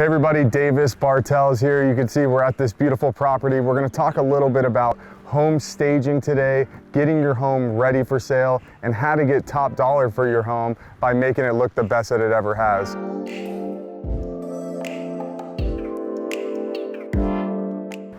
Hey everybody, Davis Bartels here. You can see we're at this beautiful property. We're going to talk a little bit about home staging today, getting your home ready for sale, and how to get top dollar for your home by making it look the best that it ever has.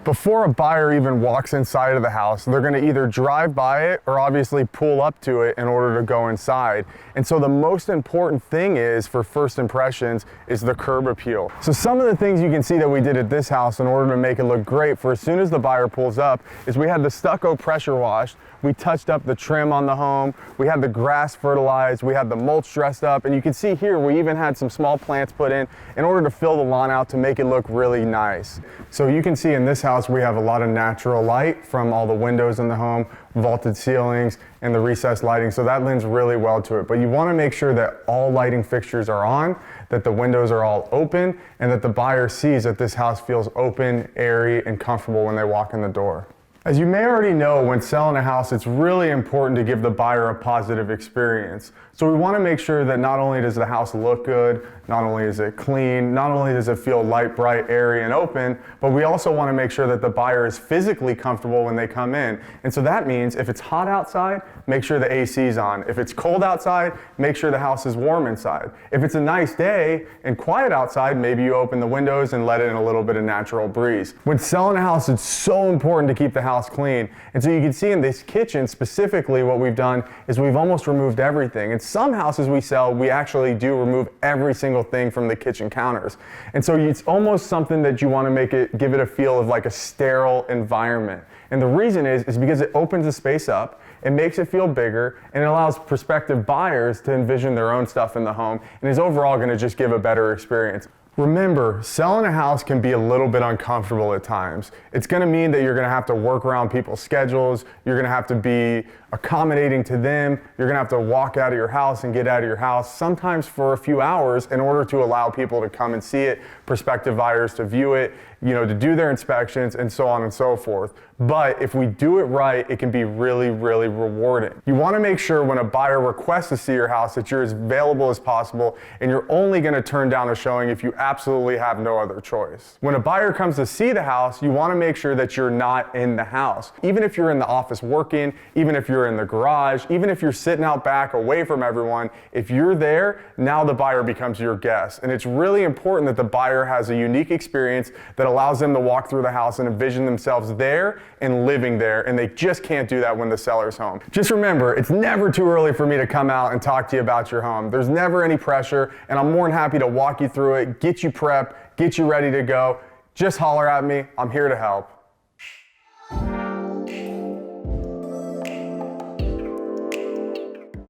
Before a buyer even walks inside of the house, they're going to either drive by it or obviously pull up to it in order to go inside. And so the most important thing is for first impressions is the curb appeal. So some of the things you can see that we did at this house in order to make it look great for as soon as the buyer pulls up is we had the stucco pressure washed, we touched up the trim on the home, we had the grass fertilized, we had the mulch dressed up, and you can see here we even had some small plants put in order to fill the lawn out to make it look really nice. So you can see in this house we have a lot of natural light from all the windows in the home, vaulted ceilings, and the recessed lighting, so that lends really well to it. But you want to make sure that all lighting fixtures are on, that the windows are all open, and that the buyer sees that this house feels open, airy, and comfortable when they walk in the door. As you may already know, when selling a house, it's really important to give the buyer a positive experience. So we want to make sure that not only does the house look good, not only is it clean, not only does it feel light, bright, airy, and open, but we also want to make sure that the buyer is physically comfortable when they come in. And so that means if it's hot outside, make sure the AC is on. If it's cold outside, make sure the house is warm inside. If it's a nice day and quiet outside, maybe you open the windows and let in a little bit of natural breeze. When selling a house, it's so important to keep the house clean. And so you can see in this kitchen specifically what we've done is we've almost removed everything. In some houses we sell, we actually do remove every single thing from the kitchen counters. And so it's almost something that you want to give it a feel of like a sterile environment. And the reason is because it opens the space up, it makes it feel bigger, and it allows prospective buyers to envision their own stuff in the home, and is overall going to just give a better experience. Remember, selling a house can be a little bit uncomfortable at times. It's going to mean that you're going to have to work around people's schedules, you're going to have to be accommodating to them, you're going to have to walk out of your house and get out of your house, sometimes for a few hours in order to allow people to come and see it, prospective buyers to view it, to do their inspections, and so on and so forth. But if we do it right, it can be really, really rewarding. You want to make sure when a buyer requests to see your house that you're as available as possible, and you're only going to turn down a showing if you absolutely have no other choice. When a buyer comes to see the house, you want to make sure that you're not in the house. Even if you're in the office working, even if you're in the garage, even if you're sitting out back away from everyone, if you're there, now the buyer becomes your guest. And it's really important that the buyer has a unique experience that allows them to walk through the house and envision themselves there and living there, and they just can't do that when the seller's home. Just remember, it's never too early for me to come out and talk to you about your home. There's never any pressure, and I'm more than happy to walk you through it, get you prepped, get you ready to go. Just holler at me. I'm here to help.